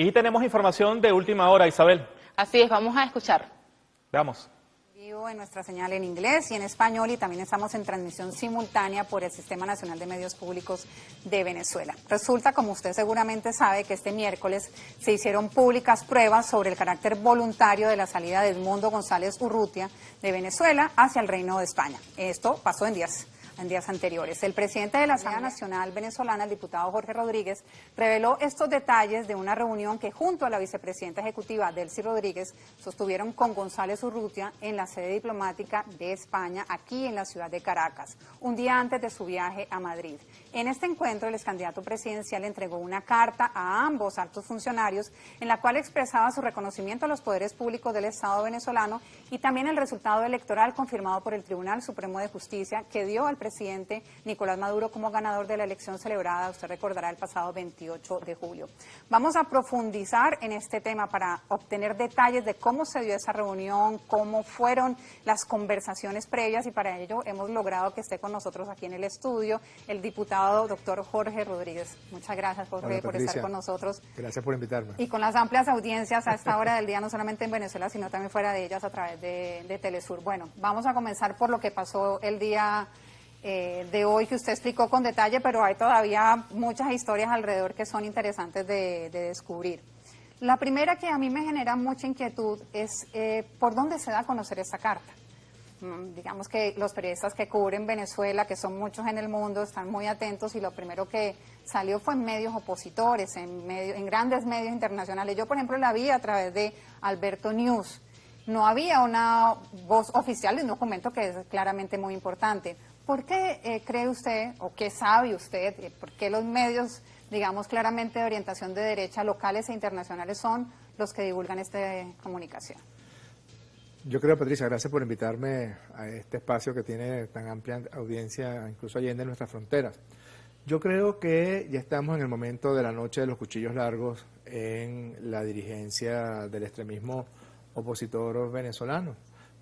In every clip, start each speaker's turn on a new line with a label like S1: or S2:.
S1: Y tenemos información de última hora, Isabel.
S2: Así es, vamos a escuchar.
S1: Veamos.
S3: En nuestra señal en inglés y en español, y también estamos en transmisión simultánea por el Sistema Nacional de Medios Públicos de Venezuela. Resulta, como usted seguramente sabe, que este miércoles se hicieron públicas pruebas sobre el carácter voluntario de la salida de Edmundo González Urrutia de Venezuela hacia el Reino de España. Esto pasó en días anteriores. El presidente de la Asamblea Nacional Venezolana, el diputado Jorge Rodríguez, reveló estos detalles de una reunión que junto a la vicepresidenta ejecutiva Delcy Rodríguez sostuvieron con González Urrutia en la sede diplomática de España, aquí en la ciudad de Caracas, un día antes de su viaje a Madrid. En este encuentro, el excandidato presidencial entregó una carta a ambos altos funcionarios en la cual expresaba su reconocimiento a los poderes públicos del Estado venezolano y también el resultado electoral confirmado por el Tribunal Supremo de Justicia, que dio al presidente Nicolás Maduro como ganador de la elección celebrada, usted recordará, el pasado 28 de julio. Vamos a profundizar en este tema para obtener detalles de cómo se dio esa reunión, cómo fueron las conversaciones previas, y para ello hemos logrado que esté con nosotros aquí en el estudio el diputado doctor Jorge Rodríguez. Muchas gracias, Jorge.
S4: Hola,
S3: por estar con nosotros.
S4: Gracias por invitarme.
S3: Y con las amplias audiencias a esta hora del día, no solamente en Venezuela, sino también fuera de ellas a través de Telesur. Bueno, vamos a comenzar por lo que pasó el día de hoy, que usted explicó con detalle, pero hay todavía muchas historias alrededor que son interesantes de descubrir. La primera, que a mí me genera mucha inquietud, es por dónde se da a conocer esta carta. Digamos que los periodistas que cubren Venezuela, que son muchos en el mundo, están muy atentos, y lo primero que salió fue en medios opositores, en grandes medios internacionales. Yo, por ejemplo, la vi a través de Alberto News. No había una voz oficial de un documento que es claramente muy importante. ¿Por qué cree usted, o qué sabe usted, por qué los medios, digamos, claramente de orientación de derecha, locales e internacionales, son los que divulgan esta comunicación?
S4: Yo creo, Patricia, gracias por invitarme a este espacio que tiene tan amplia audiencia, incluso allende nuestras fronteras. Yo creo que ya estamos en el momento de la noche de los cuchillos largos en la dirigencia del extremismo opositor venezolano,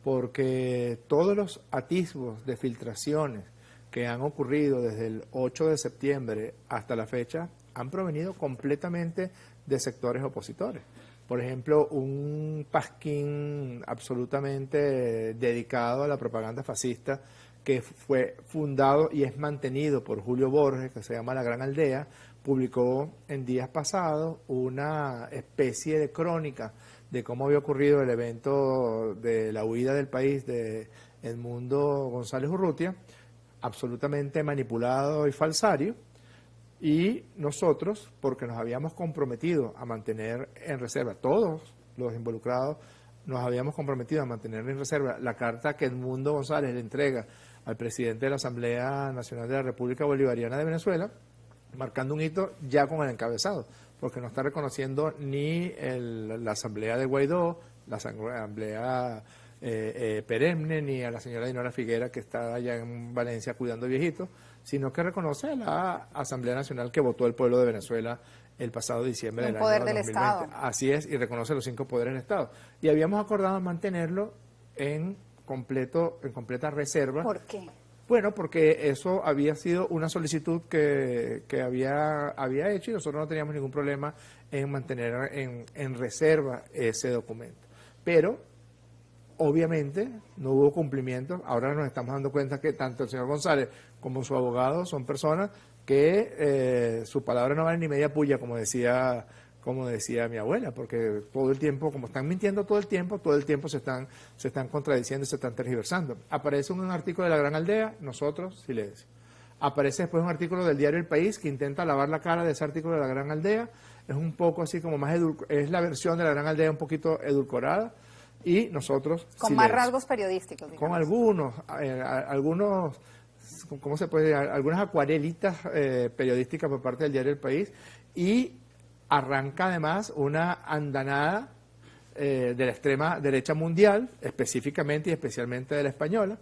S4: porque todos los atisbos de filtraciones que han ocurrido desde el 8 de septiembre hasta la fecha han provenido completamente de sectores opositores. Por ejemplo, un pasquín absolutamente dedicado a la propaganda fascista, que fue fundado y es mantenido por Julio Borges, que se llama La Gran Aldea, publicó en días pasados una especie de crónica de cómo había ocurrido el evento de la huida del país de Edmundo González Urrutia, absolutamente manipulado y falsario, y nosotros, porque nos habíamos comprometido a mantener en reserva, todos los involucrados nos habíamos comprometido a mantener en reserva la carta que Edmundo González le entrega al presidente de la Asamblea Nacional de la República Bolivariana de Venezuela, marcando un hito ya con el encabezado, porque no está reconociendo ni la Asamblea de Guaidó, la Asamblea perenne, ni a la señora Dinora Figuera, que está allá en Valencia cuidando viejitos, sino que reconoce a la Asamblea Nacional que votó el pueblo de Venezuela el pasado diciembre del año 2020. Un poder del Estado. Así es, y reconoce los 5 poderes del Estado. Y habíamos acordado mantenerlo en completa reserva.
S3: ¿Por qué?
S4: Bueno, porque eso había sido una solicitud que había hecho, y nosotros no teníamos ningún problema en mantener en reserva ese documento. Pero, obviamente, no hubo cumplimiento. Ahora nos estamos dando cuenta que tanto el señor González como su abogado son personas que su palabra no vale ni media puya, como decía mi abuela, porque todo el tiempo, como están mintiendo todo el tiempo se están contradiciendo y se están tergiversando. Aparece un artículo de La Gran Aldea, nosotros, silencio. Aparece después un artículo del diario El País que intenta lavar la cara de ese artículo de La Gran Aldea. Es un poco así como más es la versión de La Gran Aldea un poquito edulcorada, y nosotros,
S3: con
S4: silencio.
S3: Más rasgos periodísticos, digamos.
S4: Con algunos, ¿cómo se puede decir? Algunas acuarelitas periodísticas por parte del diario El País, y arranca además una andanada de la extrema derecha mundial, específicamente y especialmente de la española,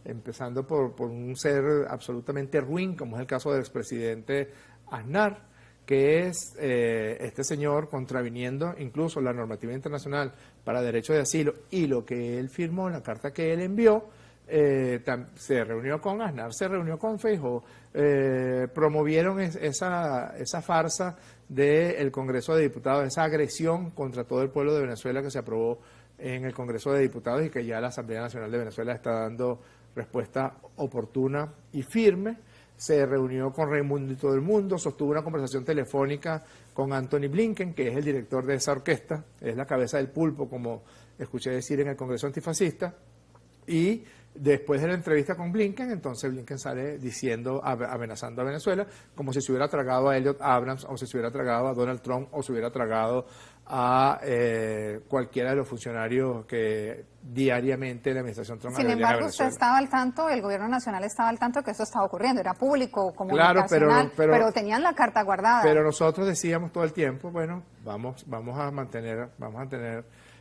S4: empezando por un ser absolutamente ruin, como es el caso del expresidente Aznar, que es este señor contraviniendo incluso la normativa internacional para derecho de asilo, y lo que él firmó, la carta que él envió, se reunió con Aznar, se reunió con Feijóo, promovieron esa farsa del Congreso de Diputados, esa agresión contra todo el pueblo de Venezuela que se aprobó en el Congreso de Diputados y que ya la Asamblea Nacional de Venezuela está dando respuesta oportuna y firme. Se reunió con Raimundo y todo el mundo, sostuvo una conversación telefónica con Anthony Blinken, que es el director de esa orquesta, es la cabeza del pulpo, como escuché decir en el Congreso Antifascista, y después de la entrevista con Blinken, entonces Blinken sale diciendo, amenazando a Venezuela, como si se hubiera tragado a Elliot Abrams, o si se hubiera tragado a Donald Trump, o se hubiera tragado a cualquiera de los funcionarios que diariamente la administración Trump
S3: Sin
S4: agredían a
S3: embargo, usted
S4: Venezuela.
S3: estaba al tanto, el gobierno nacional estaba al tanto que eso estaba ocurriendo, era público,
S4: Claro,
S3: comunicacional,
S4: pero
S3: tenían la carta guardada.
S4: Pero nosotros decíamos todo el tiempo, bueno, vamos a mantener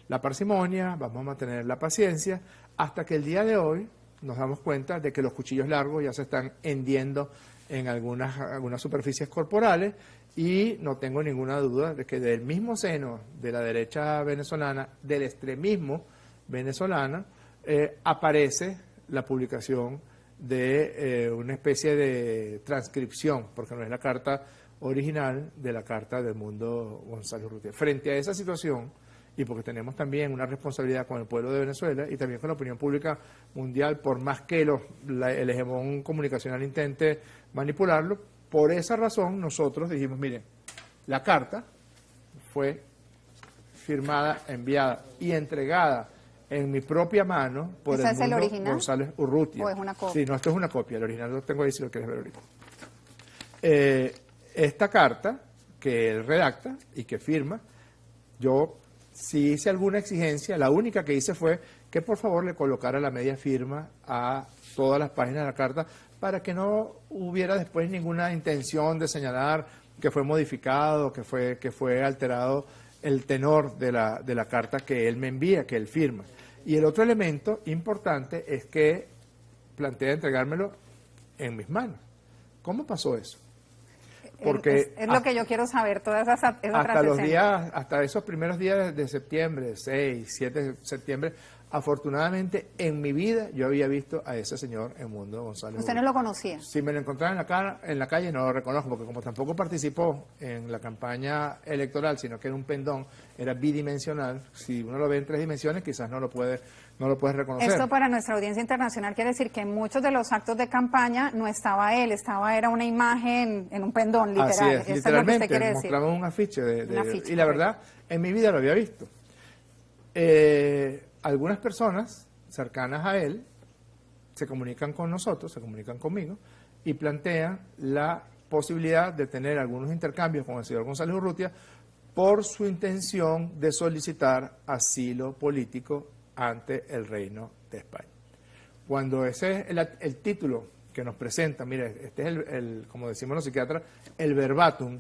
S4: la parsimonia, vamos a mantener la paciencia, hasta que el día de hoy nos damos cuenta de que los cuchillos largos ya se están hendiendo en algunas superficies corporales, y no tengo ninguna duda de que del mismo seno de la derecha venezolana, del extremismo venezolano, aparece la publicación de una especie de transcripción, porque no es la carta original de la Carta del Mundo González Urrutia. Frente a esa situación, y porque tenemos también una responsabilidad con el pueblo de Venezuela y también con la opinión pública mundial, por más que el hegemón comunicacional intente manipularlo, por esa razón nosotros dijimos, miren, la carta fue firmada, enviada y entregada en mi propia mano por
S3: ¿Ese es el
S4: Mundo
S3: original?
S4: González Urrutia.
S3: ¿O es una copia?
S4: Sí, no, esto es una copia, el original lo tengo ahí si lo quieres ver ahorita. Esta carta que él redacta y que firma, yo sí hice alguna exigencia, la única que hice fue que por favor le colocara la media firma a todas las páginas de la carta para que no hubiera después ninguna intención de señalar que fue modificado, que fue alterado el tenor de la carta que él me envía, que él firma. Y el otro elemento importante es que plantea entregármelo en mis manos. ¿Cómo pasó eso? Porque
S3: es lo que yo quiero saber, todas esas
S4: hasta esos primeros días de septiembre, 6, 7 de septiembre, afortunadamente en mi vida yo había visto a ese señor Edmundo González.
S3: ¿Usted no lo conocía?
S4: Si me lo encontraba en la calle no lo reconozco, porque como tampoco participó en la campaña electoral, sino que era un pendón, era bidimensional, si uno lo ve en 3 dimensiones quizás no lo puede reconocer.
S3: Esto para nuestra audiencia internacional quiere decir que en muchos de los actos de campaña no estaba él, era una imagen en un pendón, literal.
S4: Así es,
S3: Esto
S4: literalmente,
S3: es lo que usted quiere decir.
S4: mostramos un afiche,
S3: Un afiche,
S4: y la
S3: correcto.
S4: verdad, en mi vida lo había visto. Algunas personas cercanas a él se comunican con nosotros, se comunican conmigo, y plantean la posibilidad de tener algunos intercambios con el señor González Urrutia por su intención de solicitar asilo político ante el Reino de España. Cuando ese es el título que nos presenta, mire, este es como decimos los psiquiatras, el verbatim,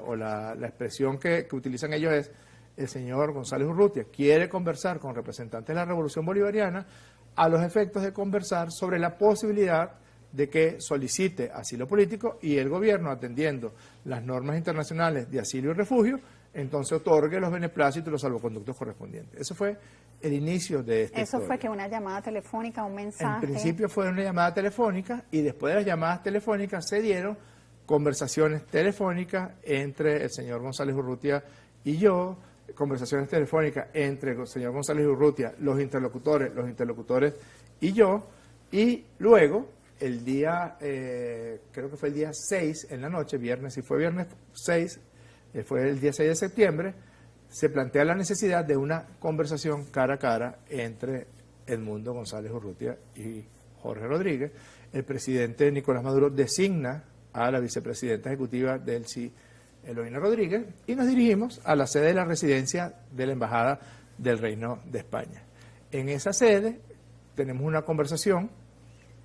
S4: o la expresión que utilizan ellos es: el señor González Urrutia quiere conversar con representantes de la Revolución Bolivariana a los efectos de conversar sobre la posibilidad de que solicite asilo político y el gobierno, atendiendo las normas internacionales de asilo y refugio, entonces otorgue los beneplácitos y los salvoconductos correspondientes. Eso fue el inicio de esta
S3: Eso
S4: historia.
S3: fue que una llamada telefónica, un mensaje.
S4: En principio fue una llamada telefónica y después de las llamadas telefónicas se dieron conversaciones telefónicas entre el señor González Urrutia y yo, conversaciones telefónicas entre el señor González Urrutia, los interlocutores y yo, y luego el día, creo que fue el día 6 en la noche, viernes, si fue viernes 6, fue el día 6 de septiembre, se plantea la necesidad de una conversación cara a cara entre Edmundo González Urrutia y Jorge Rodríguez. El presidente Nicolás Maduro designa a la vicepresidenta ejecutiva del CI, Eloína Rodríguez, y nos dirigimos a la sede de la residencia de la Embajada del Reino de España. En esa sede tenemos una conversación.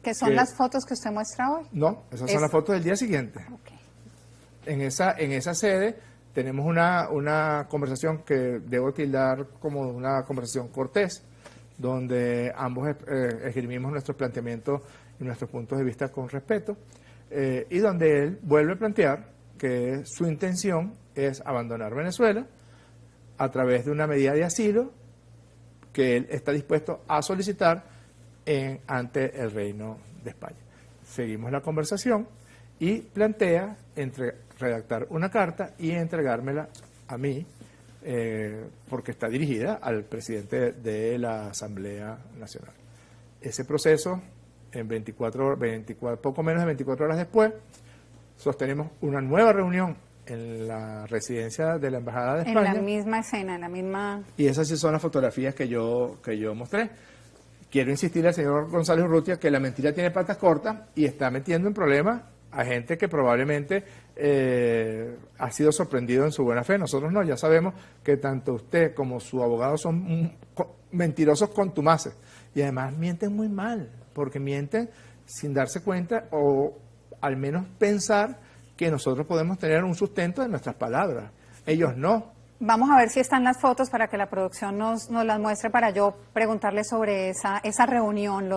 S3: ¿Qué son las fotos que usted muestra hoy?
S4: No, esas son las fotos del día siguiente.
S3: Okay.
S4: En esa sede tenemos una conversación que debo tildar como una conversación cortés, donde ambos esgrimimos nuestros planteamientos y nuestros puntos de vista con respeto, y donde él vuelve a plantear que su intención es abandonar Venezuela a través de una medida de asilo que él está dispuesto a solicitar ante el Reino de España. Seguimos la conversación y plantea redactar una carta y entregármela a mí, porque está dirigida al presidente de la Asamblea Nacional. Ese proceso, en poco menos de 24 horas después, sostenemos una nueva reunión en la residencia de la Embajada de España.
S3: En la misma escena, en la misma...
S4: Y esas sí son las fotografías que yo mostré. Quiero insistirle al señor González Urrutia que la mentira tiene patas cortas y está metiendo en problemas a gente que probablemente ha sido sorprendido en su buena fe. Nosotros no, ya sabemos que tanto usted como su abogado son mentirosos contumaces y además mienten muy mal, porque mienten sin darse cuenta o al menos pensar que nosotros podemos tener un sustento de nuestras palabras. Ellos no.
S3: Vamos a ver si están las fotos para que la producción nos las muestre para yo preguntarle sobre esa reunión.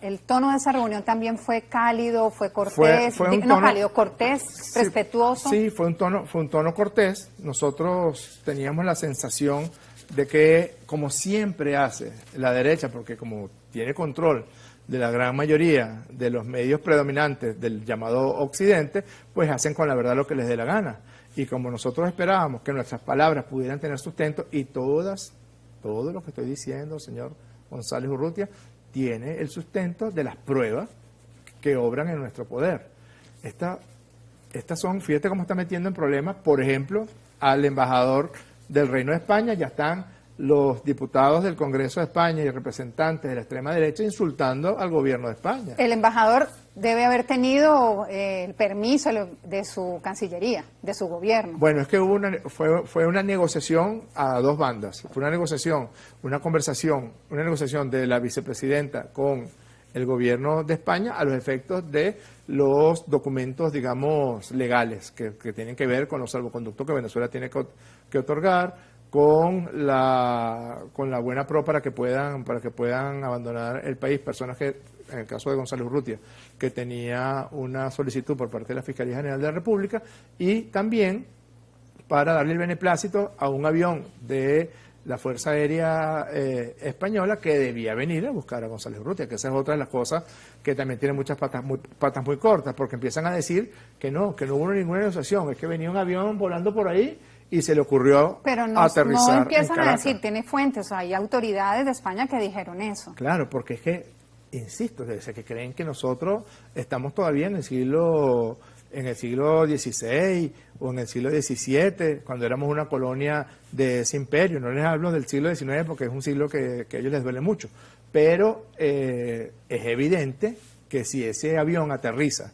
S3: El tono de esa reunión también fue cálido, fue cortés, cálido, cortés, sí, respetuoso.
S4: Sí, fue un tono cortés. Nosotros teníamos la sensación de que, como siempre hace la derecha, porque como tiene control de la gran mayoría de los medios predominantes del llamado Occidente, pues hacen con la verdad lo que les dé la gana. Y como nosotros esperábamos que nuestras palabras pudieran tener sustento, y todo lo que estoy diciendo, señor González Urrutia, tiene el sustento de las pruebas que obran en nuestro poder. Estas son, fíjate cómo está metiendo en problemas, por ejemplo, al embajador del Reino de España. Ya están los diputados del Congreso de España y representantes de la extrema derecha insultando al gobierno de España.
S3: El embajador debe haber tenido el permiso de su Cancillería, de su gobierno.
S4: Bueno, es que fue una negociación a dos bandas. Fue una negociación de la vicepresidenta con el gobierno de España a los efectos de los documentos, digamos, legales que tienen que ver con los salvoconductos que Venezuela tiene que otorgar, con la buena pro para que puedan abandonar el país, personas que, en el caso de González Urrutia, que tenía una solicitud por parte de la Fiscalía General de la República, y también para darle el beneplácito a un avión de la Fuerza Aérea Española que debía venir a buscar a González Urrutia, que esa es otra de las cosas que también tiene muchas patas muy cortas, porque empiezan a decir que no hubo ninguna negociación, es que venía un avión volando por ahí y se le ocurrió aterrizar.
S3: No empiezan a decir, tiene fuentes, hay autoridades de España que dijeron eso.
S4: Claro, porque es que, insisto, desde que creen que nosotros estamos todavía en el siglo XVI o en el siglo XVII, cuando éramos una colonia de ese imperio. No les hablo del siglo XIX porque es un siglo que a ellos les duele mucho, pero es evidente que si ese avión aterriza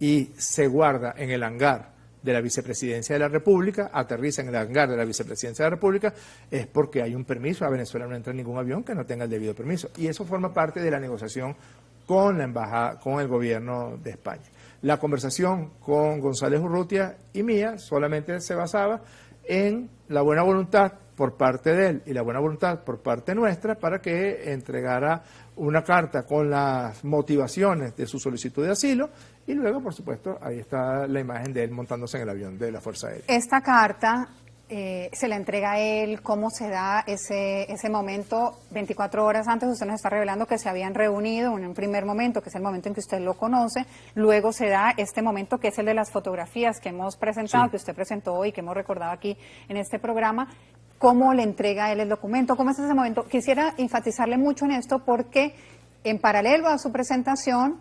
S4: y se guarda en el hangar de la Vicepresidencia de la República, aterriza en el hangar de la Vicepresidencia de la República, es porque hay un permiso. A Venezuela no entra ningún avión que no tenga el debido permiso. Y eso forma parte de la negociación con la embajada, con el gobierno de España. La conversación con González Urrutia y mía solamente se basaba en la buena voluntad por parte de él y la buena voluntad por parte nuestra para que entregara una carta con las motivaciones de su solicitud de asilo, y luego, por supuesto, ahí está la imagen de él montándose en el avión de la Fuerza Aérea.
S3: Esta carta se la entrega a él, ¿cómo se da ese momento? 24 horas antes usted nos está revelando que se habían reunido en un primer momento, que es el momento en que usted lo conoce, luego se da este momento que es el de las fotografías que hemos presentado, sí, que usted presentó hoy, que hemos recordado aquí en este programa. ¿Cómo le entrega él el documento? ¿Cómo es ese momento? Quisiera enfatizarle mucho en esto porque en paralelo a su presentación,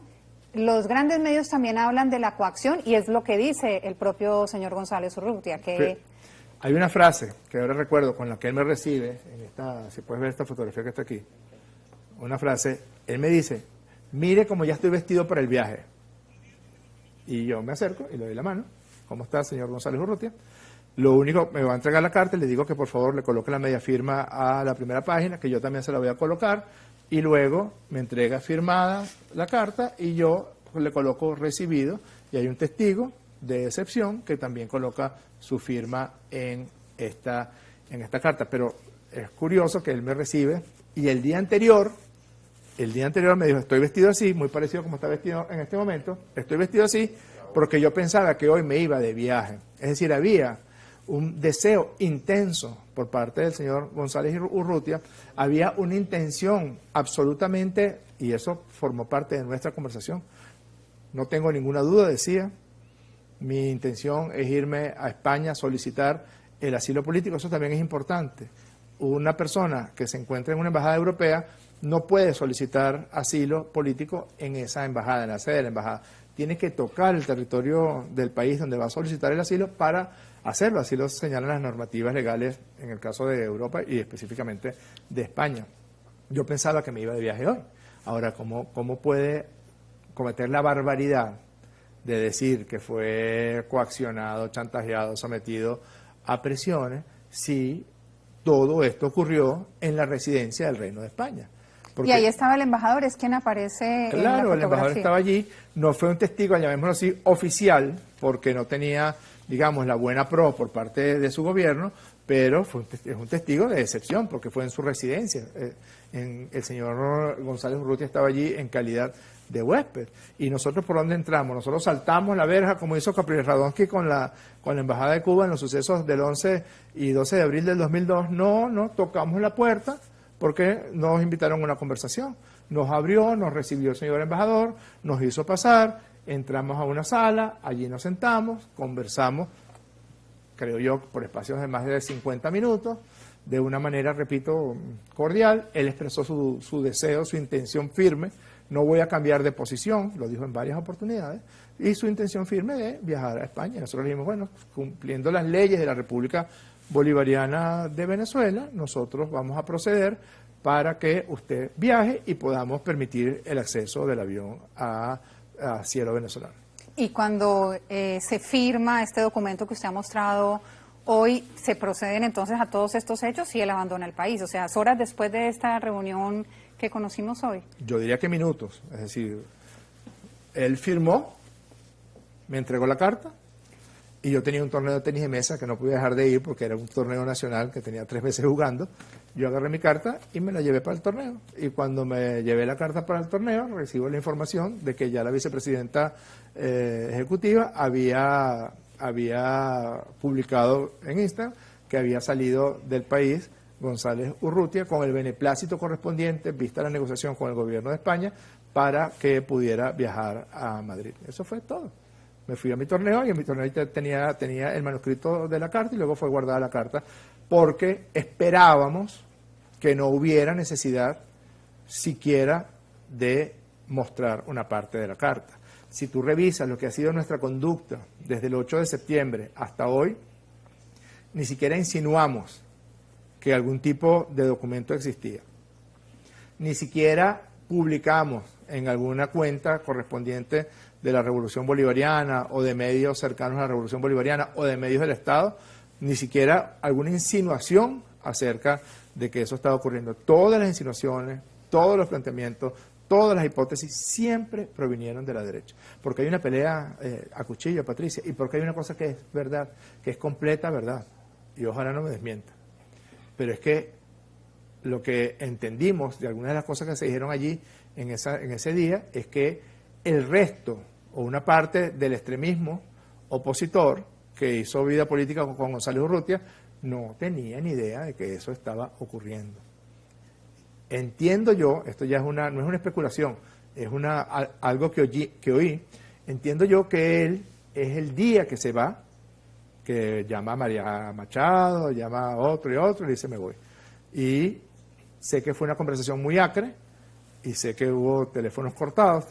S3: los grandes medios también hablan de la coacción y es lo que dice el propio señor González Urrutia, que...
S4: Hay una frase que ahora recuerdo con la que él me recibe, si puedes ver esta fotografía que está aquí, una frase, él me dice, mire cómo ya estoy vestido para el viaje. Y yo me acerco y le doy la mano. ¿Cómo está, señor González Urrutia? Lo único, me va a entregar la carta y le digo que por favor le coloque la media firma a la primera página, que yo también se la voy a colocar, y luego me entrega firmada la carta y yo le coloco recibido, y hay un testigo de excepción que también coloca su firma en esta carta. Pero es curioso que él me recibe y el día anterior me dijo, estoy vestido así, muy parecido como está vestido en este momento, estoy vestido así porque yo pensaba que hoy me iba de viaje. Es decir, había un deseo intenso por parte del señor González Urrutia, había una intención absolutamente, y eso formó parte de nuestra conversación, no tengo ninguna duda, decía, Mi intención es irme a España a solicitar el asilo político. Eso también es importante. Una persona que se encuentra en una embajada europea no puede solicitar asilo político en esa embajada, en la sede de la embajada. Tiene que tocar el territorio del país donde va a solicitar el asilo para hacerlo. Así lo señalan las normativas legales en el caso de Europa y específicamente de España. Yo pensaba que me iba de viaje hoy. Ahora, ¿cómo puede cometer la barbaridad de decir que fue coaccionado, chantajeado, sometido a presiones si todo esto ocurrió en la residencia del Reino de España?
S3: Porque, y ahí estaba el embajador, es quien aparece en la
S4: claro, el embajador estaba allí, no fue un testigo, llamémoslo así, oficial, porque no tenía, digamos, la buena pro por parte de su gobierno, pero es un testigo de excepción, porque fue en su residencia. El señor González Urrutia estaba allí en calidad de huésped. ¿Y nosotros por dónde entramos? Nosotros saltamos la verja, como hizo Capriles Radonsky con la Embajada de Cuba en los sucesos del 11 y 12 de abril del 2002. No, tocamos la puerta, porque nos invitaron a una conversación. Nos abrió, nos recibió el señor embajador, nos hizo pasar, entramos a una sala, allí nos sentamos, conversamos, creo yo, por espacios de más de 50 minutos, de una manera, repito, cordial. Él expresó su deseo, su intención firme, no voy a cambiar de posición, lo dijo en varias oportunidades, y su intención firme de viajar a España. Nosotros dijimos, bueno, cumpliendo las leyes de la República Bolivariana de Venezuela, nosotros vamos a proceder para que usted viaje y podamos permitir el acceso del avión a cielo venezolano.
S3: Y cuando se firma este documento que usted ha mostrado hoy, ¿se proceden entonces a todos estos hechos y él abandona el país? O sea, horas después de esta reunión que conocimos hoy.
S4: Yo diría que minutos, es decir, él firmó, me entregó la carta, y yo tenía un torneo de tenis de mesa que no podía dejar de ir porque era un torneo nacional que tenía 3 meses jugando. Yo agarré mi carta y me la llevé para el torneo. Y cuando me llevé la carta para el torneo, recibo la información de que ya la vicepresidenta ejecutiva había publicado en Instagram que había salido del país González Urrutia con el beneplácito correspondiente, vista la negociación con el gobierno de España, para que pudiera viajar a Madrid. Eso fue todo. Me fui a mi torneo y en mi torneo tenía el manuscrito de la carta y luego fue guardada la carta porque esperábamos que no hubiera necesidad siquiera de mostrar una parte de la carta. Si tú revisas lo que ha sido nuestra conducta desde el 8 de septiembre hasta hoy, ni siquiera insinuamos que algún tipo de documento existía. Ni siquiera publicamos en alguna cuenta correspondiente de la Revolución Bolivariana o de medios cercanos a la Revolución Bolivariana o de medios del Estado, ni siquiera alguna insinuación acerca de que eso estaba ocurriendo. Todas las insinuaciones, todos los planteamientos, todas las hipótesis siempre provinieron de la derecha. Porque hay una pelea a cuchillo, Patricia, y porque hay una cosa que es verdad, que es completa verdad, y ojalá no me desmienta. Pero es que lo que entendimos de algunas de las cosas que se dijeron allí en ese día es que el resto o una parte del extremismo opositor que hizo vida política con González Urrutia no tenía ni idea de que eso estaba ocurriendo. Entiendo yo, esto ya no es una especulación, es algo que oí, entiendo yo que él es el día que se va, que llama a María Machado, llama a otro y otro, y dice me voy. Y sé que fue una conversación muy acre, y sé que hubo teléfonos cortados,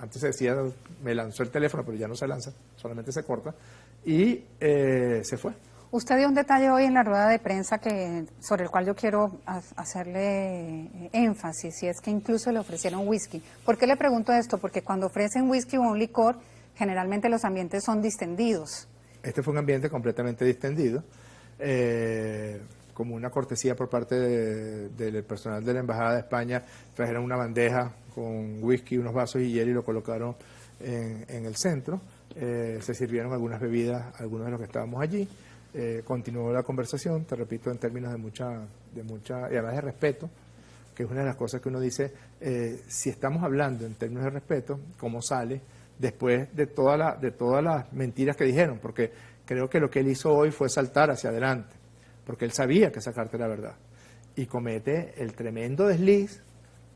S4: antes se decía, me lanzó el teléfono, pero ya no se lanza, solamente se corta, y se fue.
S3: Usted dio un detalle hoy en la rueda de prensa sobre el cual yo quiero hacerle énfasis, y es que incluso le ofrecieron whisky. ¿Por qué le pregunto esto? Porque cuando ofrecen whisky o un licor, generalmente los ambientes son distendidos.
S4: Este fue un ambiente completamente distendido, como una cortesía por parte del personal de la Embajada de España. Trajeron una bandeja con whisky, unos vasos y hielo y lo colocaron en el centro. Se sirvieron algunas bebidas a algunos de los que estábamos allí. Continuó la conversación, te repito, en términos de mucha, y además de respeto, que es una de las cosas que uno dice, si estamos hablando en términos de respeto, ¿cómo sale después de todas las mentiras que dijeron? Porque creo que lo que él hizo hoy fue saltar hacia adelante, porque él sabía que esa carta era verdad, y comete el tremendo desliz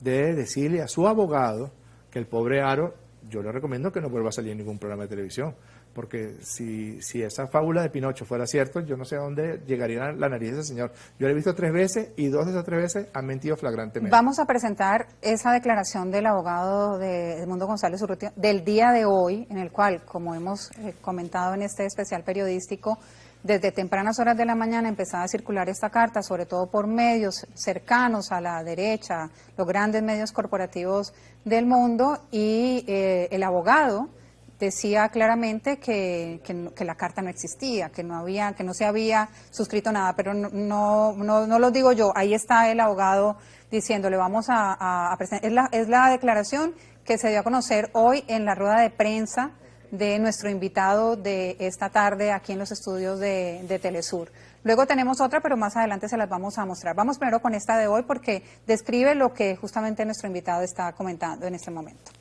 S4: de decirle a su abogado que el pobre Haro yo le recomiendo que no vuelva a salir en ningún programa de televisión, porque si esa fábula de Pinocho fuera cierto, yo no sé a dónde llegaría la nariz de ese señor. Yo lo he visto 3 veces y 2 de esas 3 veces han mentido flagrantemente.
S3: Vamos a presentar esa declaración del abogado de Edmundo González Urrutia del día de hoy, en el cual, como hemos comentado en este especial periodístico, desde tempranas horas de la mañana empezaba a circular esta carta, sobre todo por medios cercanos a la derecha, los grandes medios corporativos del mundo, y el abogado decía claramente que la carta no existía, que no se había suscrito nada, pero no lo digo yo, ahí está el abogado diciéndole, vamos a presentar, es la declaración que se dio a conocer hoy en la rueda de prensa de nuestro invitado de esta tarde aquí en los estudios de Telesur. Luego tenemos otra, pero más adelante se las vamos a mostrar. Vamos primero con esta de hoy porque describe lo que justamente nuestro invitado está comentando en este momento.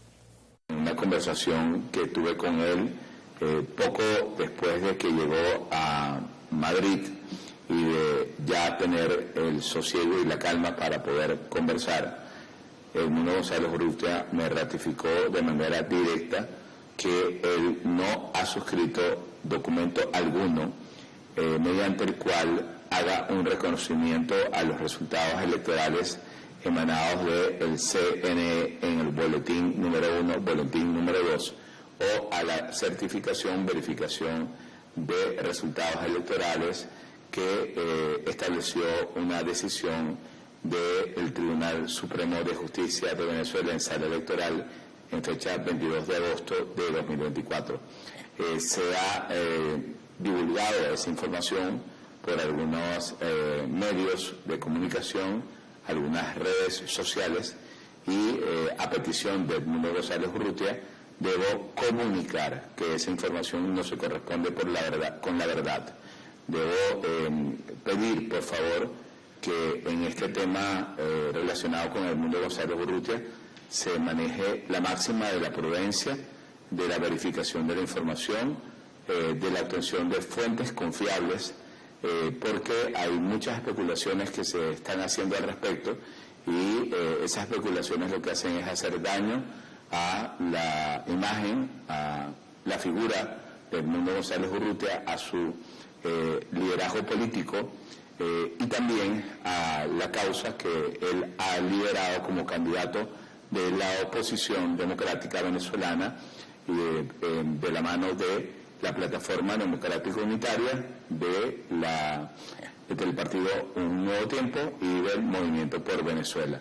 S5: Una conversación que tuve con él poco después de que llegó a Madrid y de ya tener el sosiego y la calma para poder conversar, Edmundo González Urrutia me ratificó de manera directa que él no ha suscrito documento alguno mediante el cual haga un reconocimiento a los resultados electorales emanados del CNE en el boletín número 1, boletín número 2, o a la certificación, verificación de resultados electorales que estableció una decisión del Tribunal Supremo de Justicia de Venezuela en sala electoral en fecha 22 de agosto de 2024. Se ha divulgado esa información por algunos medios de comunicación, algunas redes sociales, y a petición de Edmundo González Urrutia debo comunicar que esa información no se corresponde con la verdad. Debo pedir, por favor, que en este tema relacionado con Edmundo González Urrutia se maneje la máxima de la prudencia, de la verificación de la información, de la obtención de fuentes confiables, porque hay muchas especulaciones que se están haciendo al respecto y esas especulaciones lo que hacen es hacer daño a la imagen, a la figura de Edmundo González Urrutia, a su liderazgo político y también a la causa que él ha liderado como candidato de la oposición democrática venezolana y de la mano de la Plataforma Democrática Unitaria, del partido Un Nuevo Tiempo y del Movimiento por Venezuela.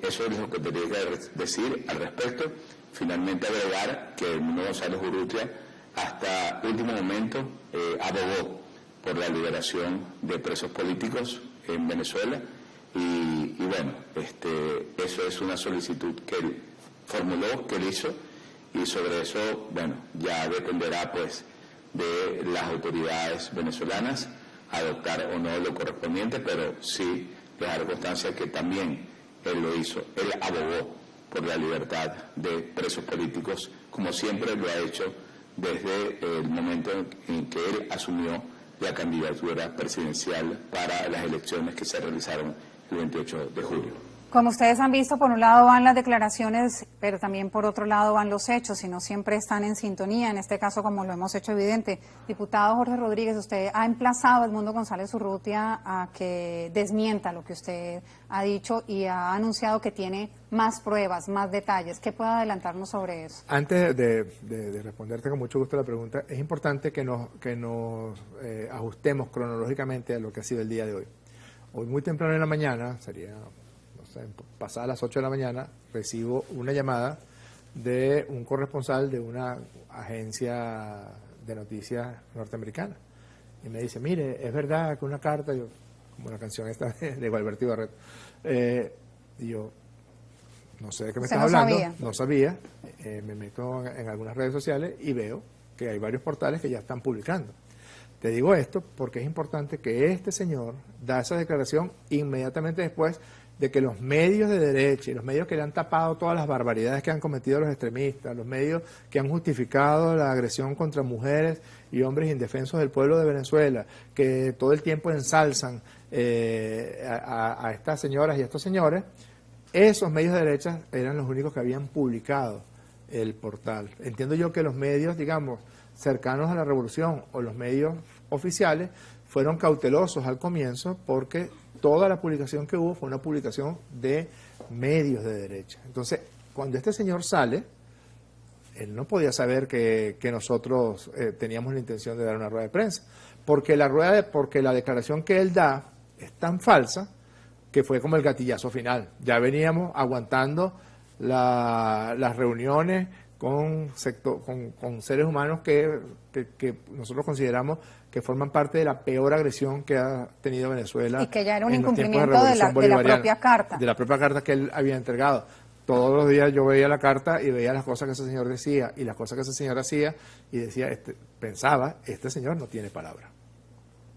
S5: Eso es lo que tenía que decir al respecto. Finalmente agregar que Edmundo González Urrutia hasta último momento abogó por la liberación de presos políticos en Venezuela y bueno, eso es una solicitud que él formuló, que él hizo, y sobre eso, bueno, ya dependerá pues de las autoridades venezolanas adoptar o no lo correspondiente, pero sí dejar constancia que también él lo hizo, él abogó por la libertad de presos políticos, como siempre lo ha hecho desde el momento en que él asumió la candidatura presidencial para las elecciones que se realizaron el 28 de julio.
S3: Como ustedes han visto, por un lado van las declaraciones, pero también por otro lado van los hechos, y no siempre están en sintonía, en este caso como lo hemos hecho evidente. Diputado Jorge Rodríguez, usted ha emplazado a Edmundo González Urrutia a que desmienta lo que usted ha dicho y ha anunciado que tiene más pruebas, más detalles. ¿Qué puede adelantarnos sobre eso?
S4: Antes de responderte con mucho gusto la pregunta, es importante que nos ajustemos cronológicamente a lo que ha sido el día de hoy. Hoy muy temprano en la mañana, sería pasadas las 8 de la mañana, recibo una llamada de un corresponsal de una agencia de noticias norteamericana y me dice, mire, es verdad que una carta, yo, como la canción esta de Gualberto Ibarret, y yo no sé de qué me estás hablando, no sabía, me meto en algunas redes sociales y veo que hay varios portales que ya están publicando. Te digo esto porque es importante que este señor da esa declaración inmediatamente después de que los medios de derecha y los medios que le han tapado todas las barbaridades que han cometido los extremistas, los medios que han justificado la agresión contra mujeres y hombres indefensos del pueblo de Venezuela, que todo el tiempo ensalzan a estas señoras y a estos señores, esos medios de derecha eran los únicos que habían publicado el portal. Entiendo yo que los medios, digamos, cercanos a la revolución o los medios oficiales fueron cautelosos al comienzo porque toda la publicación que hubo fue una publicación de medios de derecha. Entonces, cuando este señor sale, él no podía saber que nosotros teníamos la intención de dar una rueda de prensa, porque la declaración que él da es tan falsa que fue como el gatillazo final. Ya veníamos aguantando las reuniones con seres humanos que nosotros consideramos que forman parte de la peor agresión que ha tenido Venezuela.
S3: Y que ya era un
S4: en los tiempos
S3: incumplimiento de la
S4: bolivariana,
S3: propia carta.
S4: De la propia carta que él había entregado. Todos los días yo veía la carta y veía las cosas que ese señor decía y las cosas que ese señor hacía y decía, pensaba, este señor no tiene palabra.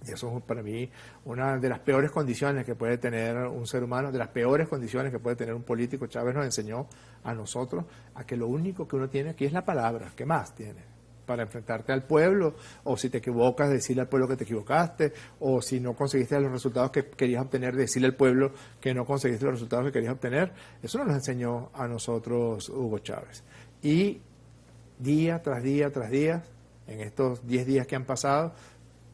S4: Y eso es para mí una de las peores condiciones que puede tener un ser humano, de las peores condiciones que puede tener un político. Chávez nos enseñó a nosotros a que lo único que uno tiene aquí es la palabra. ¿Qué más tiene? Para enfrentarte al pueblo, o si te equivocas, decirle al pueblo que te equivocaste, o si no conseguiste los resultados que querías obtener, decirle al pueblo que no conseguiste los resultados que querías obtener. Eso nos enseñó a nosotros Hugo Chávez. Y día tras día tras día, en estos 10 días que han pasado,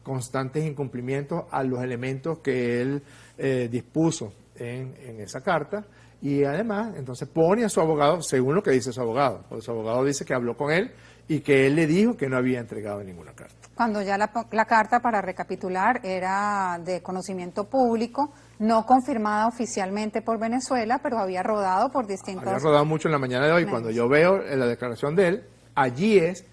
S4: constantes incumplimientos a los elementos que él dispuso en esa carta, y además entonces pone a su abogado, según lo que dice su abogado, porque su abogado dice que habló con él y que él le dijo que no había entregado ninguna carta.
S3: Cuando ya la carta, para recapitular, era de conocimiento público, no confirmada oficialmente por Venezuela, pero había rodado por distintos...
S4: Había rodado mucho en la mañana de hoy. Cuando yo veo la declaración de él, allí es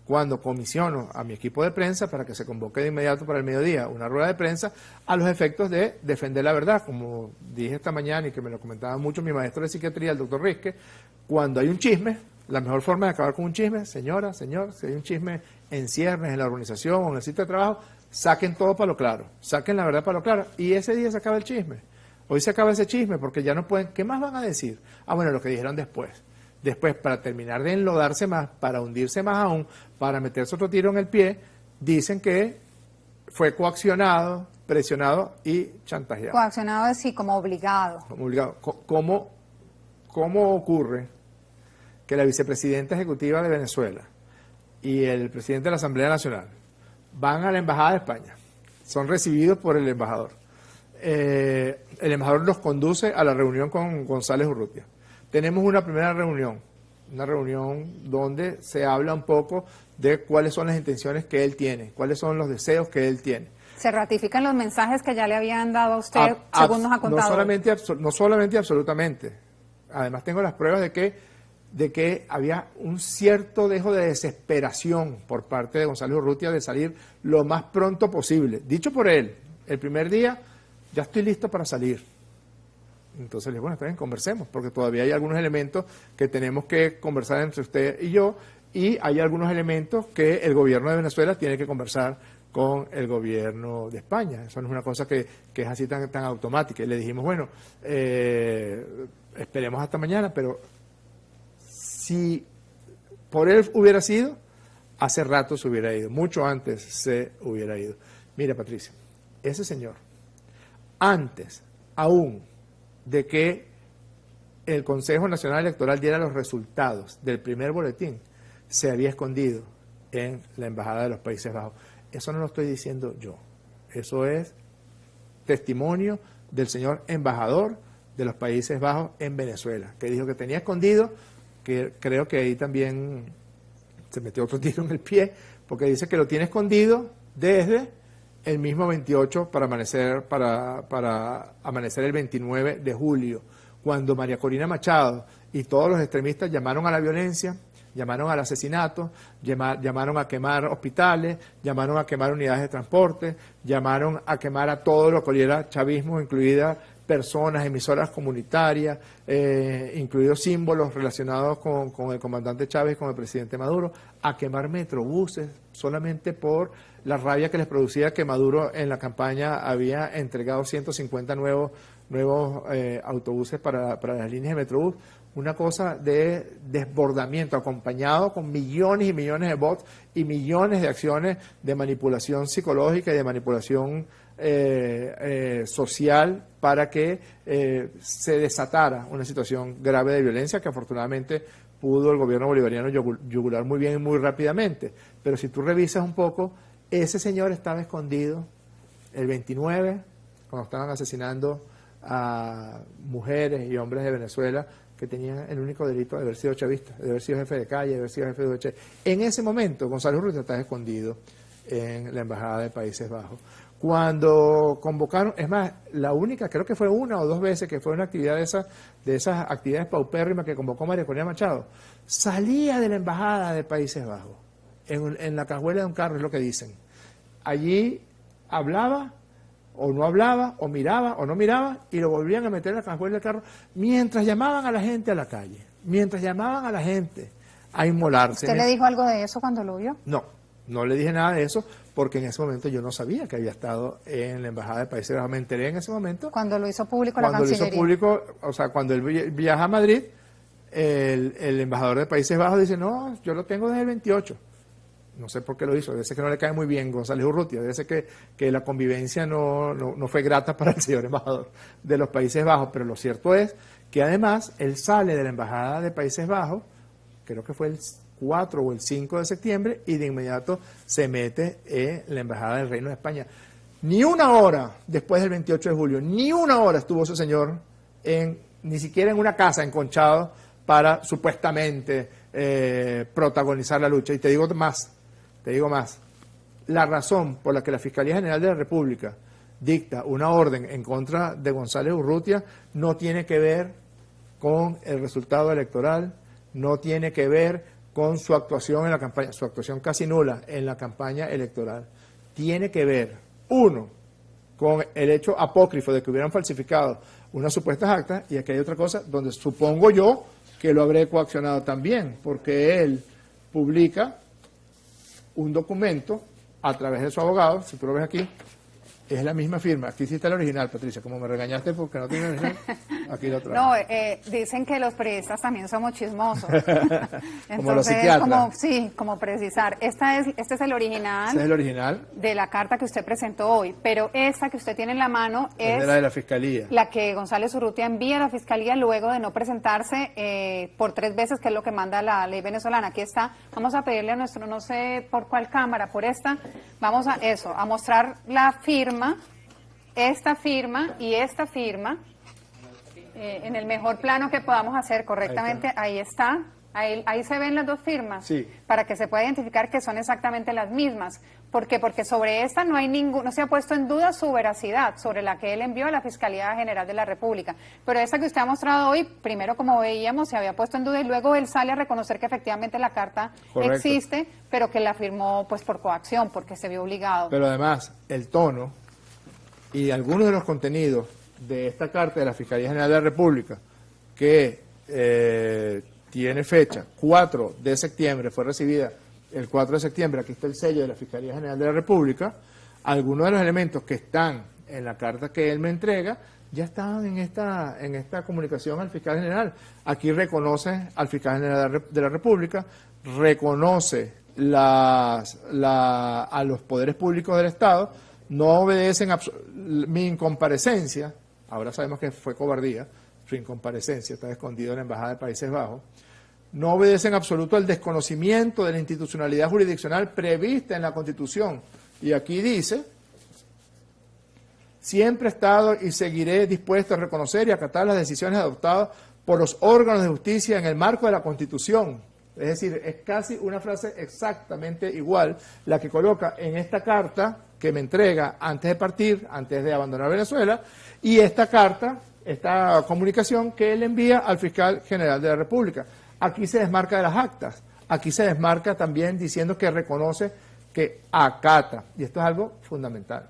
S4: cuando comisiono a mi equipo de prensa para que se convoque de inmediato para el mediodía una rueda de prensa a los efectos de defender la verdad. Como dije esta mañana y que me lo comentaba mucho mi maestro de psiquiatría, el doctor Risque, cuando hay un chisme, la mejor forma de acabar con un chisme, señora, señor, si hay un chisme en ciernes, en la organización o en el sitio de trabajo, saquen todo para lo claro, saquen la verdad para lo claro, y ese día se acaba el chisme. Hoy se acaba ese chisme porque ya no pueden, ¿qué más van a decir? Ah, bueno, lo que dijeron después. Después, para terminar de enlodarse más, para hundirse más aún, para meterse otro tiro en el pie, dicen que fue coaccionado, presionado y chantajeado.
S3: Coaccionado es sí, como obligado.
S4: Como obligado. ¿Cómo ocurre que la vicepresidenta ejecutiva de Venezuela y el presidente de la Asamblea Nacional van a la Embajada de España? Son recibidos por el embajador. El embajador los conduce a la reunión con González Urrutia. Tenemos una primera reunión, donde se habla un poco de cuáles son las intenciones que él tiene, cuáles son los deseos que él tiene.
S3: ¿Se ratifican los mensajes que ya le habían dado a usted, según nos ha contado?
S4: No solamente absolutamente. Además tengo las pruebas de que había un cierto dejo de desesperación por parte de González Urrutia de salir lo más pronto posible. Dicho por él, el primer día, ya estoy listo para salir. Entonces le digo, bueno, está bien, conversemos, porque todavía hay algunos elementos que tenemos que conversar entre usted y yo, y hay algunos elementos que el gobierno de Venezuela tiene que conversar con el gobierno de España. Eso no es una cosa que es así tan automática. Y le dijimos, bueno, esperemos hasta mañana, pero si por él hubiera sido, hace rato se hubiera ido, mucho antes se hubiera ido. Mira, Patricia, ese señor, antes aún de que el Consejo Nacional Electoral diera los resultados del primer boletín, se había escondido en la Embajada de los Países Bajos. Eso no lo estoy diciendo yo, eso es testimonio del señor embajador de los Países Bajos en Venezuela, que dijo que tenía escondido, que creo que ahí también se metió otro tiro en el pie, porque dice que lo tiene escondido desde el mismo 28 para amanecer el 29 de julio, cuando María Corina Machado y todos los extremistas llamaron a la violencia, llamaron al asesinato, llamaron a quemar hospitales, llamaron a quemar unidades de transporte, llamaron a quemar a todo lo que oliera chavismo, incluidas personas, emisoras comunitarias, incluidos símbolos relacionados con el comandante Chávez, con el presidente Maduro, a quemar metrobuses solamente por la rabia que les producía que Maduro en la campaña había entregado 150 nuevos autobuses para las líneas de Metrobús. Una cosa de desbordamiento, acompañado con millones y millones de bots y millones de acciones de manipulación psicológica y de manipulación social para que se desatara una situación grave de violencia que afortunadamente pudo el gobierno bolivariano yugular muy bien y muy rápidamente. Pero si tú revisas un poco, ese señor estaba escondido el 29, cuando estaban asesinando a mujeres y hombres de Venezuela que tenían el único delito de haber sido chavistas, de haber sido jefe de calle, de haber sido jefe de UH. En ese momento, González Urrutia estaba escondido en la Embajada de Países Bajos. Cuando convocaron, es más, la única, creo que fue una o dos veces que fue una actividad de esas actividades paupérrimas que convocó María Corina Machado, salía de la Embajada de Países Bajos, en la cajuela de un carro, es lo que dicen. Allí hablaba, o no hablaba, o miraba, o no miraba, y lo volvían a meter en la cajuela del carro, mientras llamaban a la gente a la calle, mientras llamaban a la gente a inmolarse.
S3: ¿Usted le dijo algo de eso cuando lo vio?
S4: No le dije nada de eso, porque en ese momento yo no sabía que había estado en la Embajada de Países Bajos. Me enteré en ese momento.
S3: Cuando lo hizo público la
S4: Cancillería. Cuando lo hizo público, o sea, cuando él viaja a Madrid, el embajador de Países Bajos dice, no, yo lo tengo desde el 28. No sé por qué lo hizo, debe ser que no le cae muy bien González Urrutia, debe ser que la convivencia no fue grata para el señor embajador de los Países Bajos, pero lo cierto es que además él sale de la Embajada de Países Bajos, creo que fue el 4 o el 5 de septiembre, y de inmediato se mete en la Embajada del Reino de España. Ni una hora después del 28 de julio, ni una hora estuvo ese señor ni siquiera en una casa enconchado para supuestamente protagonizar la lucha. Y te digo más, la razón por la que la Fiscalía General de la República dicta una orden en contra de González Urrutia no tiene que ver con el resultado electoral, no tiene que ver con su actuación en la campaña, su actuación casi nula en la campaña electoral. Tiene que ver, uno, con el hecho apócrifo de que hubieran falsificado unas supuestas actas, y aquí hay otra cosa donde supongo yo que lo habré coaccionado también, porque él publica un documento a través de su abogado, si tú lo ves aquí, es la misma firma. Aquí sí está el original, Patricia, como me regañaste porque no tiene el original, aquí lo traigo.
S3: No, dicen que los periodistas también somos chismosos.
S4: Como los psiquiatras.
S3: Como precisar. Este es el original.
S4: Este es el original.
S3: De la carta que usted presentó hoy, pero esta que usted tiene en la mano es
S4: de la de la Fiscalía.
S3: La que González Urrutia envía a la Fiscalía luego de no presentarse por 3 veces, que es lo que manda la ley venezolana. Aquí está. Vamos a pedirle a nuestro, no sé por cuál cámara, por esta, vamos a mostrar la firma, esta firma y esta firma, en el mejor plano que podamos hacer correctamente. Ahí está. Ahí se ven las dos firmas,
S4: sí,
S3: para que se pueda identificar que son exactamente las mismas. ¿Por qué? Porque sobre esta no se ha puesto en duda su veracidad, sobre la que él envió a la Fiscalía General de la República. Pero esta que usted ha mostrado hoy, primero, como veíamos, se había puesto en duda, y luego él sale a reconocer que efectivamente la carta existe, pero que la firmó pues por coacción, porque se vio obligado.
S4: Pero además, el tono y algunos de los contenidos de esta carta de la Fiscalía General de la República, que tiene fecha 4 de septiembre, fue recibida el 4 de septiembre, aquí está el sello de la Fiscalía General de la República, algunos de los elementos que están en la carta que él me entrega ya estaban en esta comunicación al fiscal general. Aquí reconoce al fiscal general de la República, reconoce a los poderes públicos del Estado, no obedecen mi incomparecencia, ahora sabemos que fue cobardía, su incomparecencia, está escondido en la Embajada de Países Bajos, no obedece en absoluto al desconocimiento de la institucionalidad jurisdiccional prevista en la Constitución. Y aquí dice, siempre he estado y seguiré dispuesto a reconocer y acatar las decisiones adoptadas por los órganos de justicia en el marco de la Constitución. Es decir, es casi una frase exactamente igual la que coloca en esta carta que me entrega antes de partir, antes de abandonar Venezuela, y esta carta, esta comunicación que él envía al fiscal general de la República. Aquí se desmarca de las actas, aquí se desmarca también diciendo que reconoce, que acata, y esto es algo fundamental.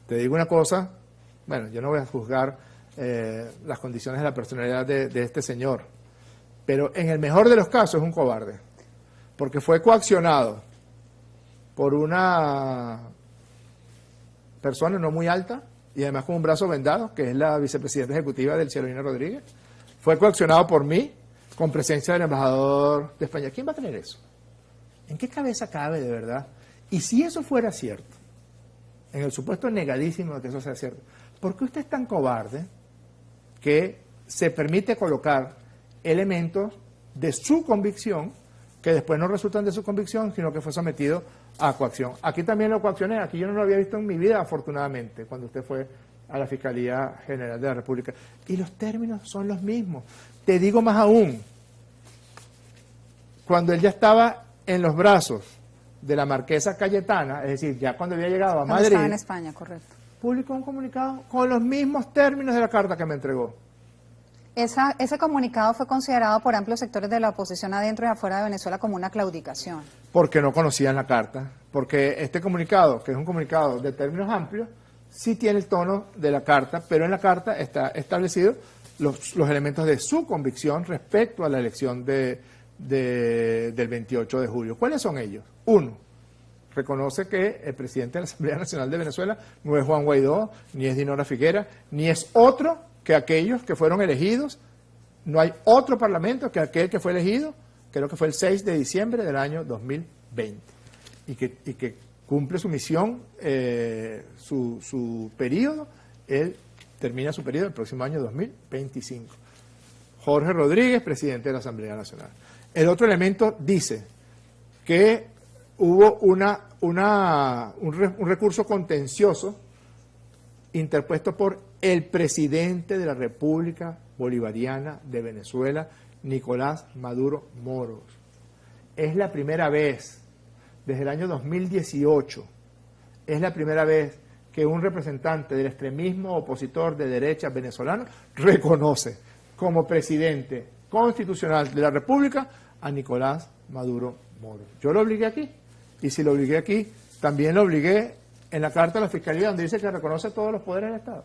S4: Te digo una cosa, bueno, yo no voy a juzgar las condiciones de la personalidad de este señor, pero en el mejor de los casos es un cobarde, porque fue coaccionado por una persona no muy alta y además con un brazo vendado, que es la vicepresidenta ejecutiva del Cielonina Rodríguez. Fue coaccionado por mí, con presencia del embajador de España. ¿Quién va a creer eso? ¿En qué cabeza cabe de verdad? Y si eso fuera cierto, en el supuesto negadísimo de que eso sea cierto, ¿por qué usted es tan cobarde que se permite colocar elementos de su convicción que después no resultan de su convicción, sino que fue sometido a coacción. Aquí también lo coaccioné, aquí yo no lo había visto en mi vida, afortunadamente, cuando usted fue a la Fiscalía General de la República. Y los términos son los mismos. Te digo más aún, cuando él ya estaba en los brazos de la marquesa Cayetana, es decir, ya cuando había llegado a
S3: Cuando
S4: Madrid,
S3: estaba en España, correcto.
S4: publicó un comunicado con los mismos términos de la carta que me entregó.
S3: Ese comunicado fue considerado por amplios sectores de la oposición adentro y afuera de Venezuela como una claudicación.
S4: Porque no conocían la carta, porque este comunicado, que es un comunicado de términos amplios, sí tiene el tono de la carta, pero en la carta está establecido los elementos de su convicción respecto a la elección del 28 de julio. ¿Cuáles son ellos? Uno, reconoce que el presidente de la Asamblea Nacional de Venezuela no es Juan Guaidó, ni es Dinora Figuera, ni es otro que aquellos que fueron elegidos. No hay otro parlamento que aquel que fue elegido, creo que fue el 6 de diciembre del año 2020, y que cumple su misión, su periodo, él termina su periodo el próximo año 2025. Jorge Rodríguez, presidente de la Asamblea Nacional. El otro elemento dice que hubo un recurso contencioso interpuesto por el presidente de la República Bolivariana de Venezuela, Nicolás Maduro Moros. Es la primera vez, desde el año 2018, es la primera vez que un representante del extremismo opositor de derecha venezolano reconoce como presidente constitucional de la República a Nicolás Maduro Moros. Yo lo obligué aquí, y si lo obligué aquí, también lo obligué en la carta de la Fiscalía, donde dice que reconoce todos los poderes del Estado.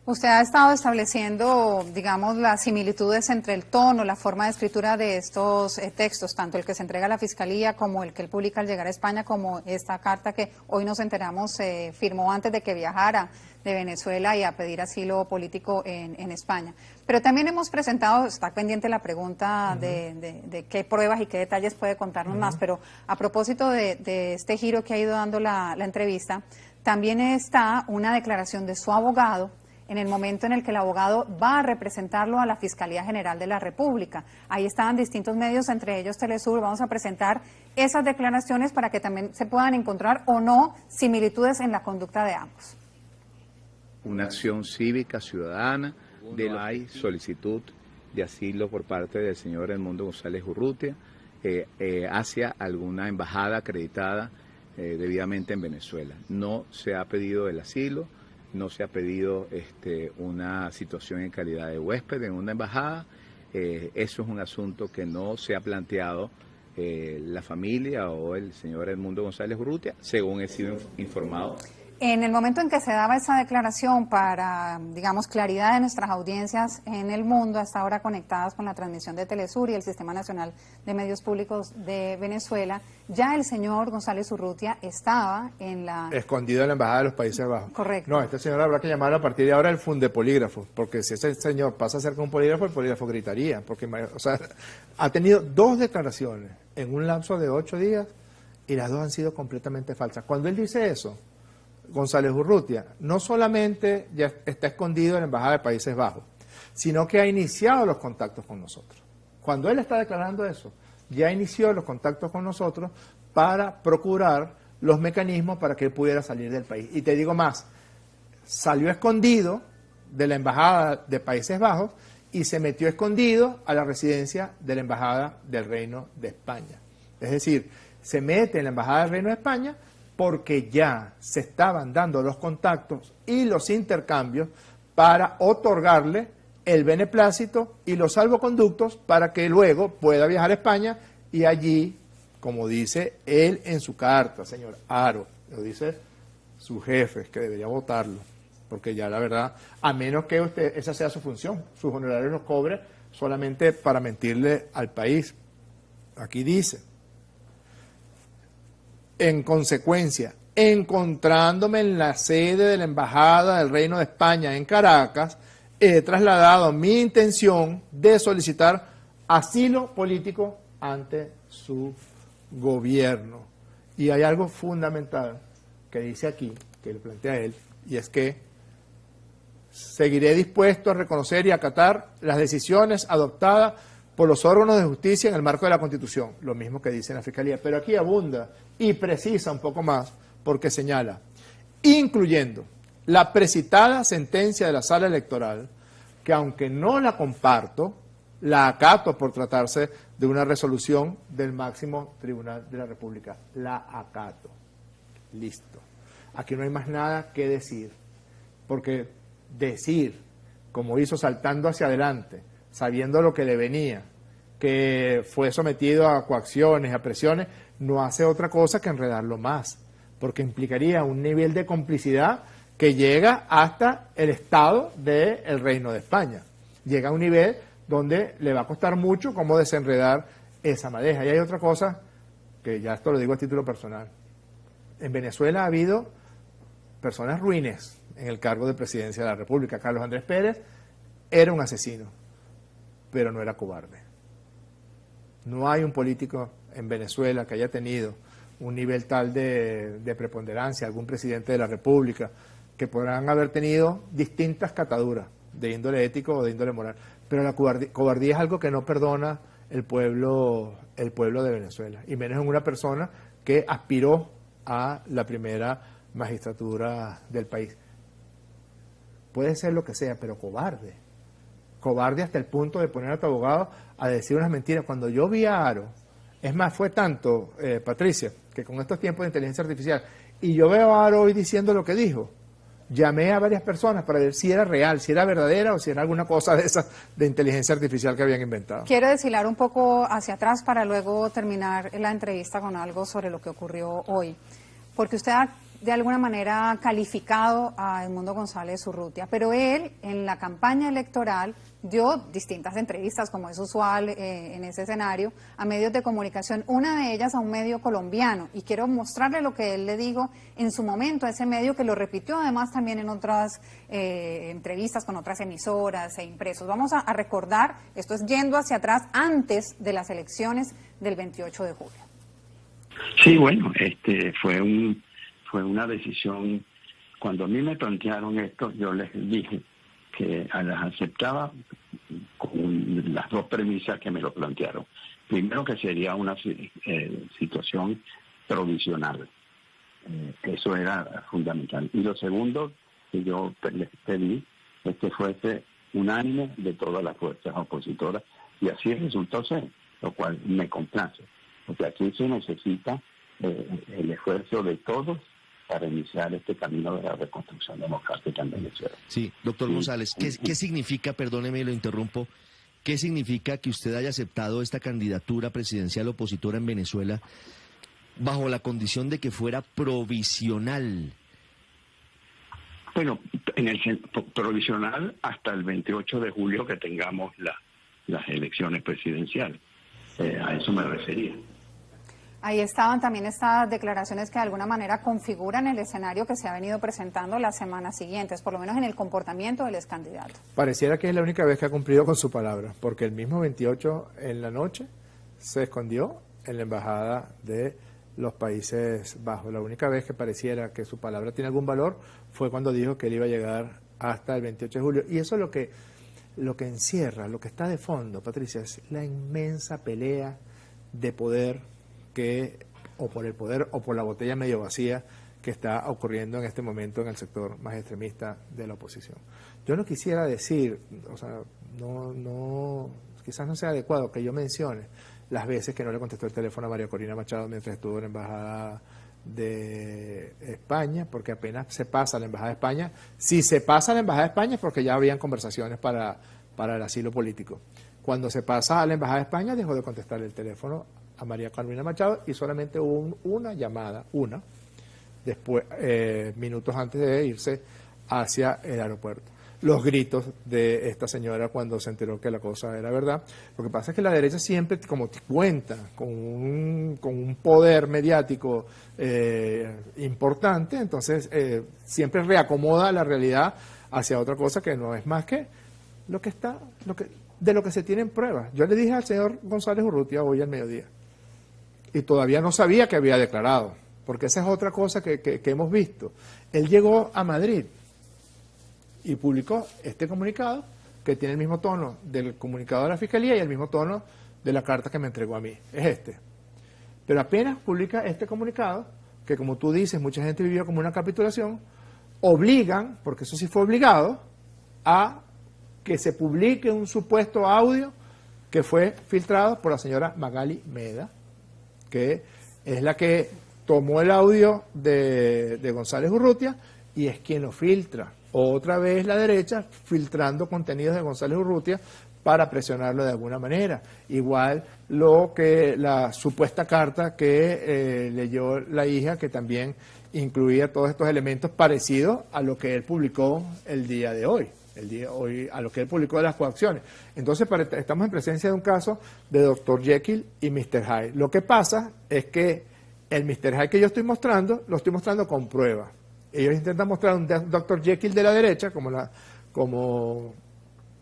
S3: Usted ha estado estableciendo, digamos, las similitudes entre el tono, la forma de escritura de estos textos, tanto el que se entrega a la Fiscalía como el que él publica al llegar a España, como esta carta que hoy nos enteramos se firmó antes de que viajara de Venezuela y a pedir asilo político en España. Pero también hemos presentado, está pendiente la pregunta de qué pruebas y qué detalles puede contarnos más, pero a propósito de este giro que ha ido dando la entrevista, también está una declaración de su abogado en el momento en el que el abogado va a representarlo a la Fiscalía General de la República. Ahí estaban distintos medios, entre ellos Telesur. Vamos a presentar esas declaraciones para que también se puedan encontrar o no similitudes en la conducta de ambos.
S6: Una acción cívica, ciudadana, hay solicitud de asilo por parte del señor Edmundo González Urrutia hacia alguna embajada acreditada debidamente en Venezuela. No se ha pedido el asilo, no se ha pedido una situación en calidad de huésped en una embajada. Eso es un asunto que no se ha planteado la familia o el señor Edmundo González Urrutia, según he sido informado.
S3: En el momento en que se daba esa declaración para, digamos, claridad de nuestras audiencias en el mundo, hasta ahora conectadas con la transmisión de Telesur y el Sistema Nacional de Medios Públicos de Venezuela, ya el señor González Urrutia estaba en la...
S4: escondido en la Embajada de los Países Bajos.
S3: Correcto.
S4: No, este señor habrá que llamarlo a partir de ahora el fundepolígrafo, porque si ese señor pasa cerca de un polígrafo, el polígrafo gritaría, porque, o sea, ha tenido 2 declaraciones en un lapso de 8 días y las 2 han sido completamente falsas. Cuando él dice eso, González Urrutia no solamente ya está escondido en la Embajada de Países Bajos, sino que ha iniciado los contactos con nosotros. Cuando él está declarando eso, ya inició los contactos con nosotros para procurar los mecanismos para que él pudiera salir del país. Y te digo más, salió escondido de la Embajada de Países Bajos y se metió escondido a la residencia de la Embajada del Reino de España. Es decir, se mete en la Embajada del Reino de España porque ya se estaban dando los contactos y los intercambios para otorgarle el beneplácito y los salvoconductos para que luego pueda viajar a España y allí, como dice él en su carta, señor Haro, lo dice su jefe, que debería votarlo, porque ya la verdad, a menos que esa sea su función, sus honorarios los cobre solamente para mentirle al país. Aquí dice: en consecuencia, encontrándome en la sede de la Embajada del Reino de España en Caracas, he trasladado mi intención de solicitar asilo político ante su gobierno. Y hay algo fundamental que dice aquí, que le plantea él, y es que seguiré dispuesto a reconocer y acatar las decisiones adoptadas por los órganos de justicia en el marco de la Constitución, lo mismo que dice la Fiscalía, pero aquí abunda y precisa un poco más porque señala, incluyendo la precitada sentencia de la Sala Electoral, que aunque no la comparto, la acato por tratarse de una resolución del máximo tribunal de la República. La acato. Listo. Aquí no hay más nada que decir, porque decir, como hizo saltando hacia adelante, sabiendo lo que le venía, que fue sometido a coacciones, a presiones, no hace otra cosa que enredarlo más, porque implicaría un nivel de complicidad que llega hasta el Estado del Reino de España. Llega a un nivel donde le va a costar mucho cómo desenredar esa madeja. Y hay otra cosa, que ya esto lo digo a título personal. En Venezuela ha habido personas ruines en el cargo de presidencia de la República. Carlos Andrés Pérez era un asesino, pero no era cobarde. No hay un político en Venezuela que haya tenido un nivel tal de preponderancia, algún presidente de la República, que podrán haber tenido distintas cataduras de índole ético o de índole moral, pero la cobardía es algo que no perdona el pueblo de Venezuela, y menos en una persona que aspiró a la primera magistratura del país. Puede ser lo que sea, pero cobarde. Cobarde hasta el punto de poner a tu abogado a decir unas mentiras. Cuando yo vi a Haro, es más, fue tanto, Patricia, que con estos tiempos de inteligencia artificial, y yo veo a Haro hoy diciendo lo que dijo, llamé a varias personas para ver si era real, si era verdadera o si era alguna cosa de esas de inteligencia artificial que habían inventado.
S3: Quiero deshilar un poco hacia atrás para luego terminar la entrevista con algo sobre lo que ocurrió hoy, porque usted ha de alguna manera calificado a Edmundo González Urrutia, pero él en la campaña electoral dio distintas entrevistas, como es usual en ese escenario, a medios de comunicación, una de ellas a un medio colombiano, y quiero mostrarle lo que él le dijo en su momento a ese medio, que lo repitió además también en otras entrevistas con otras emisoras e impresos. Vamos a recordar, esto es yendo hacia atrás, antes de las elecciones del 28 de julio.
S7: Sí, bueno, fue una decisión. Cuando a mí me plantearon esto, yo les dije que las aceptaba con las dos premisas que me lo plantearon. Primero, que sería una situación provisional. Eso era fundamental. Y lo segundo que yo les pedí es que fuese unánime de todas las fuerzas opositoras, y así resultó ser, lo cual me complace. Porque aquí se necesita el esfuerzo de todos para iniciar este camino de la reconstrucción democrática en Venezuela.
S8: Sí, doctor González, ¿qué significa, perdóneme, lo interrumpo, qué significa que usted haya aceptado esta candidatura presidencial opositora en Venezuela bajo la condición de que fuera provisional?
S7: Bueno, en el provisional hasta el 28 de julio que tengamos las elecciones presidenciales. A eso me refería.
S3: Ahí estaban también estas declaraciones que de alguna manera configuran el escenario que se ha venido presentando las semanas siguientes, por lo menos en el comportamiento del ex candidato. Pareciera
S4: que es la única vez que ha cumplido con su palabra, porque el mismo 28 en la noche se escondió en la embajada de los Países Bajos. La única vez que pareciera que su palabra tiene algún valor fue cuando dijo que él iba a llegar hasta el 28 de julio. Y eso es lo que encierra, lo que está de fondo, Patricia, es la inmensa pelea de poder o por el poder o por la botella medio vacía que está ocurriendo en este momento en el sector más extremista de la oposición. Yo no quisiera decir, o sea, quizás no sea adecuado que yo mencione las veces que no le contestó el teléfono a María Corina Machado mientras estuvo en la Embajada de España, porque apenas se pasa a la Embajada de España, si se pasa a la Embajada de España es porque ya habían conversaciones para el asilo político. Cuando se pasa a la Embajada de España dejó de contestar el teléfono a María Corina Machado y solamente hubo una llamada, después, minutos antes de irse hacia el aeropuerto. Los gritos de esta señora cuando se enteró que la cosa era verdad. Lo que pasa es que la derecha siempre, como te cuenta, con un poder mediático importante, entonces siempre reacomoda la realidad hacia otra cosa que no es más que de lo que se tienen pruebas. Yo le dije al señor González Urrutia hoy al mediodía, y todavía no sabía que había declarado, porque esa es otra cosa que hemos visto. Él llegó a Madrid y publicó este comunicado que tiene el mismo tono del comunicado de la Fiscalía y el mismo tono de la carta que me entregó a mí. Es este. Pero apenas publica este comunicado, que como tú dices, mucha gente vivió como una capitulación, obligan, porque eso sí fue obligado, a que se publique un supuesto audio que fue filtrado por la señora Magali Meda, que es la que tomó el audio de González Urrutia y es quien lo filtra. Otra vez la derecha filtrando contenidos de González Urrutia para presionarlo de alguna manera. Igual lo que la supuesta carta que leyó la hija, que también incluía todos estos elementos parecidos a lo que él publicó el día de hoy. A lo que él publicó de las coacciones. Entonces, estamos en presencia de un caso de Dr. Jekyll y Mr. Hyde. Lo que pasa es que el Mr. Hyde que yo estoy mostrando, lo estoy mostrando con pruebas. Ellos intentan mostrar un Dr. Jekyll de la derecha, como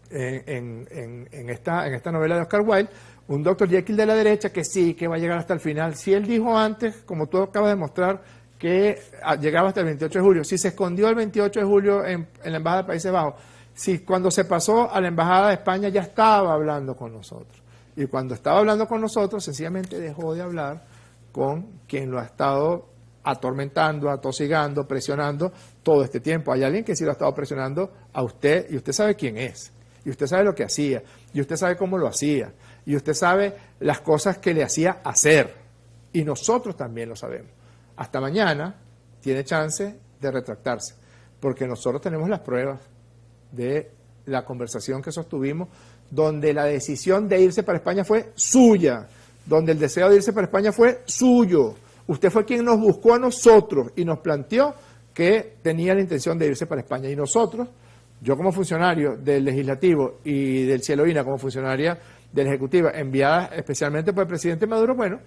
S4: en esta novela de Oscar Wilde, un Dr. Jekyll de la derecha que sí, que va a llegar hasta el final. Si él dijo antes, como tú acabas de mostrar, que llegaba hasta el 28 de julio, si se escondió el 28 de julio en la Embajada de Países Bajos, si cuando se pasó a la Embajada de España ya estaba hablando con nosotros. Y cuando estaba hablando con nosotros, sencillamente dejó de hablar con quien lo ha estado atormentando, atosigando, presionando todo este tiempo. Hay alguien que sí lo ha estado presionando a usted, y usted sabe quién es, y usted sabe lo que hacía, y usted sabe cómo lo hacía, y usted sabe las cosas que le hacía hacer, y nosotros también lo sabemos. Hasta mañana tiene chance de retractarse, porque nosotros tenemos las pruebas de la conversación que sostuvimos, donde la decisión de irse para España fue suya, donde el deseo de irse para España fue suyo. Usted fue quien nos buscó a nosotros y nos planteó que tenía la intención de irse para España. Y nosotros, yo como funcionario del Legislativo y del Cielo INA como funcionaria de la Ejecutiva, enviada especialmente por el presidente Maduro, bueno,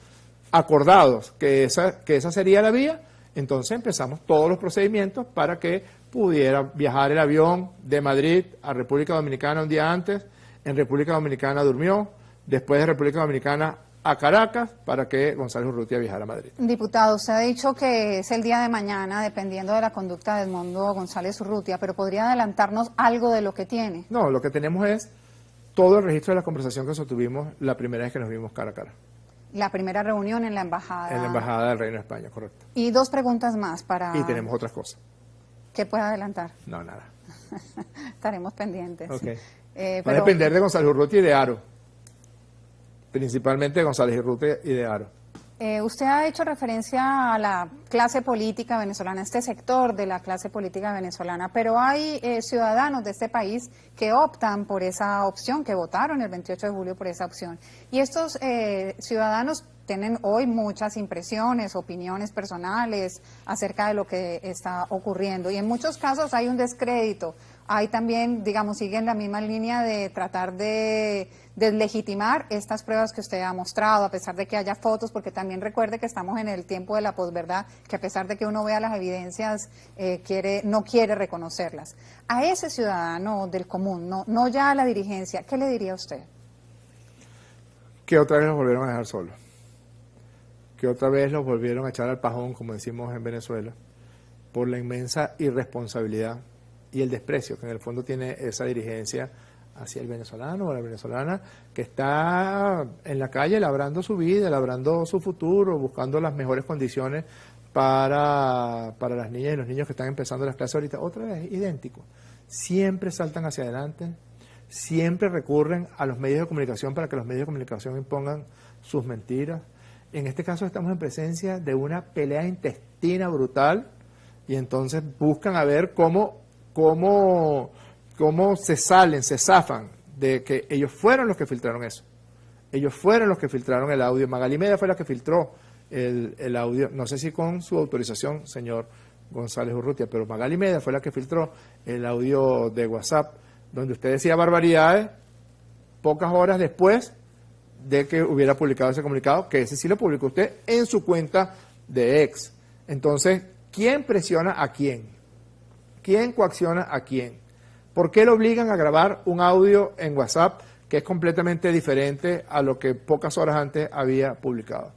S4: acordados que esa sería la vía, entonces empezamos todos los procedimientos para que pudiera viajar el avión de Madrid a República Dominicana un día antes, en República Dominicana durmió, después de República Dominicana a Caracas para que González Urrutia viajara a Madrid.
S3: Diputado, usted ha dicho que es el día de mañana, dependiendo de la conducta de Edmundo González Urrutia, pero ¿podría adelantarnos algo de lo que tiene?
S4: No, lo que tenemos es todo el registro de la conversación que sostuvimos la primera vez que nos vimos cara a cara.
S3: La primera reunión en la embajada.
S4: En la embajada del Reino de España, correcto.
S3: Y dos preguntas más para...
S4: Y tenemos otras cosas.
S3: ¿Qué puede adelantar?
S4: No, nada.
S3: Estaremos pendientes.
S4: Okay. Va
S3: Pero...
S4: a depender de González Urrutia y de Haro. Principalmente de González Urrutia y de Haro.
S3: Usted ha hecho referencia a la clase política venezolana, este sector de la clase política venezolana, pero hay ciudadanos de este país que optan por esa opción, que votaron el 28 de julio por esa opción. Y estos ciudadanos tienen hoy muchas impresiones, opiniones personales acerca de lo que está ocurriendo. Y en muchos casos hay un descrédito. Hay también, digamos, siguen la misma línea de tratar de deslegitimar estas pruebas que usted ha mostrado, a pesar de que haya fotos, porque también recuerde que estamos en el tiempo de la posverdad, que a pesar de que uno vea las evidencias, no quiere reconocerlas. A ese ciudadano del común, no ya a la dirigencia, ¿qué le diría usted?
S4: Que otra vez los volvieron a dejar solos. Que otra vez los volvieron a echar al pajón, como decimos en Venezuela, por la inmensa irresponsabilidad y el desprecio que en el fondo tiene esa dirigencia hacia el venezolano o la venezolana que está en la calle labrando su vida, labrando su futuro, buscando las mejores condiciones para las niñas y los niños que están empezando las clases ahorita. Otra vez, idéntico. Siempre saltan hacia adelante, siempre recurren a los medios de comunicación para que los medios de comunicación impongan sus mentiras. En este caso estamos en presencia de una pelea intestina brutal y entonces buscan a ver cómo se zafan de que ellos fueron los que filtraron eso. Ellos fueron los que filtraron el audio. Magali Meda fue la que filtró el audio, no sé si con su autorización, señor González Urrutia, pero Magali Meda fue la que filtró el audio de WhatsApp, donde usted decía barbaridades pocas horas después de que hubiera publicado ese comunicado, que ese sí lo publicó usted en su cuenta de ex. Entonces, ¿quién presiona a quién? ¿Quién coacciona a quién? ¿Por qué lo obligan a grabar un audio en WhatsApp que es completamente diferente a lo que pocas horas antes había publicado?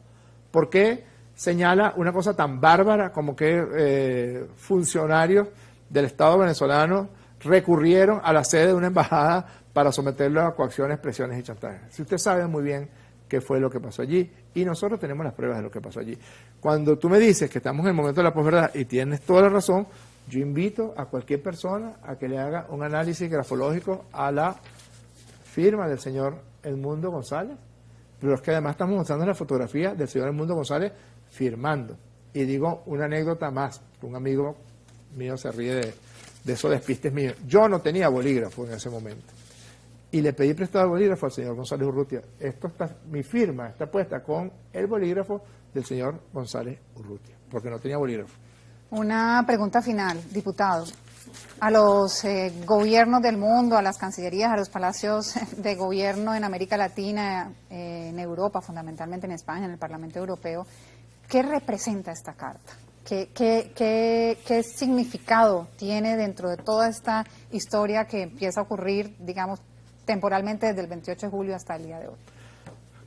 S4: ¿Por qué señala una cosa tan bárbara como que funcionarios del Estado venezolano recurrieron a la sede de una embajada para someterlo a coacciones, presiones y chantajes. Si usted sabe muy bien qué fue lo que pasó allí, y nosotros tenemos las pruebas de lo que pasó allí. Cuando tú me dices que estamos en el momento de la posverdad y tienes toda la razón, yo invito a cualquier persona a que le haga un análisis grafológico a la firma del señor Edmundo González, pero es que además estamos mostrando la fotografía del señor Edmundo González firmando. Y digo una anécdota más, un amigo mío se ríe de esos despistes míos. Yo no tenía bolígrafo en ese momento. Y le pedí prestado el bolígrafo al señor González Urrutia. Mi firma está puesta con el bolígrafo del señor González Urrutia, porque no tenía bolígrafo.
S3: Una pregunta final, diputado. A los gobiernos del mundo, a las cancillerías, a los palacios de gobierno en América Latina, en Europa, fundamentalmente en España, en el Parlamento Europeo, ¿qué representa esta carta? ¿Qué significado tiene dentro de toda esta historia que empieza a ocurrir, digamos, temporalmente desde el 28 de julio hasta el día de hoy?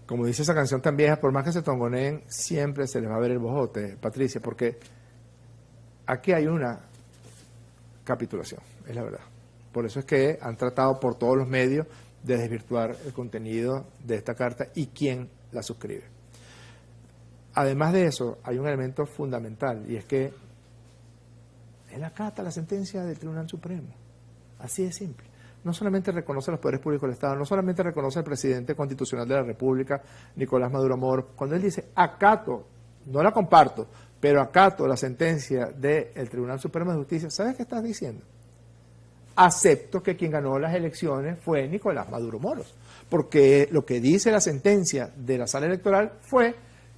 S4: Como dice esa canción tan vieja, por más que se tongoneen, siempre se les va a ver el bojote, Patricia, porque aquí hay una capitulación, es la verdad. Por eso es que han tratado por todos los medios de desvirtuar el contenido de esta carta y quién la suscribe. Además de eso, hay un elemento fundamental, y es que él acata la sentencia del Tribunal Supremo. Así de simple. No solamente reconoce los poderes públicos del Estado, no solamente reconoce al presidente constitucional de la República, Nicolás Maduro Moros. Cuando él dice acato, no la comparto, pero acato la sentencia del Tribunal Supremo de Justicia, ¿sabes qué estás diciendo? Acepto que quien ganó las elecciones fue Nicolás Maduro Moros, porque lo que dice la sentencia de la sala electoral fue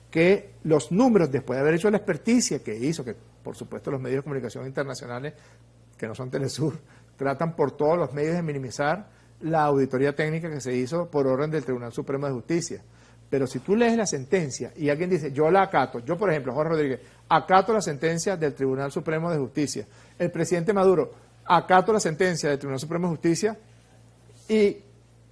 S4: que los números, después de haber hecho la experticia que hizo, que por supuesto los medios de comunicación internacionales, que no son Telesur, tratan por todos los medios de minimizar la auditoría técnica que se hizo por orden del Tribunal Supremo de Justicia. Pero si tú lees la sentencia y alguien dice, yo la acato, yo por ejemplo, Jorge Rodríguez, acato la sentencia del Tribunal Supremo de Justicia, el presidente Maduro, acato la sentencia del Tribunal Supremo de Justicia, y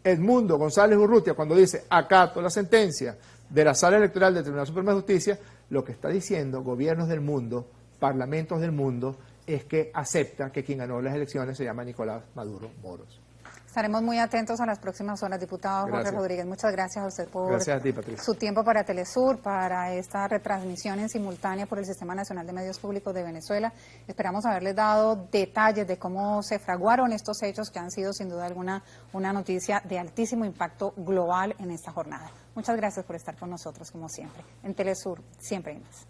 S4: Edmundo González Urrutia, cuando dice acato la sentencia de la Sala Electoral del Tribunal Supremo de Justicia, lo que está diciendo gobiernos del mundo, parlamentos del mundo, es que acepta que quien ganó las elecciones se llama Nicolás Maduro Moros.
S3: Estaremos muy atentos a las próximas horas, diputado Jorge Rodríguez. Muchas gracias a usted por
S4: a ti, Patricia,
S3: su tiempo para Telesur, para esta retransmisión en simultánea por el Sistema Nacional de Medios Públicos de Venezuela. Esperamos haberles dado detalles de cómo se fraguaron estos hechos que han sido sin duda alguna una noticia de altísimo impacto global en esta jornada. Muchas gracias por estar con nosotros como siempre. En Telesur siempre hay más.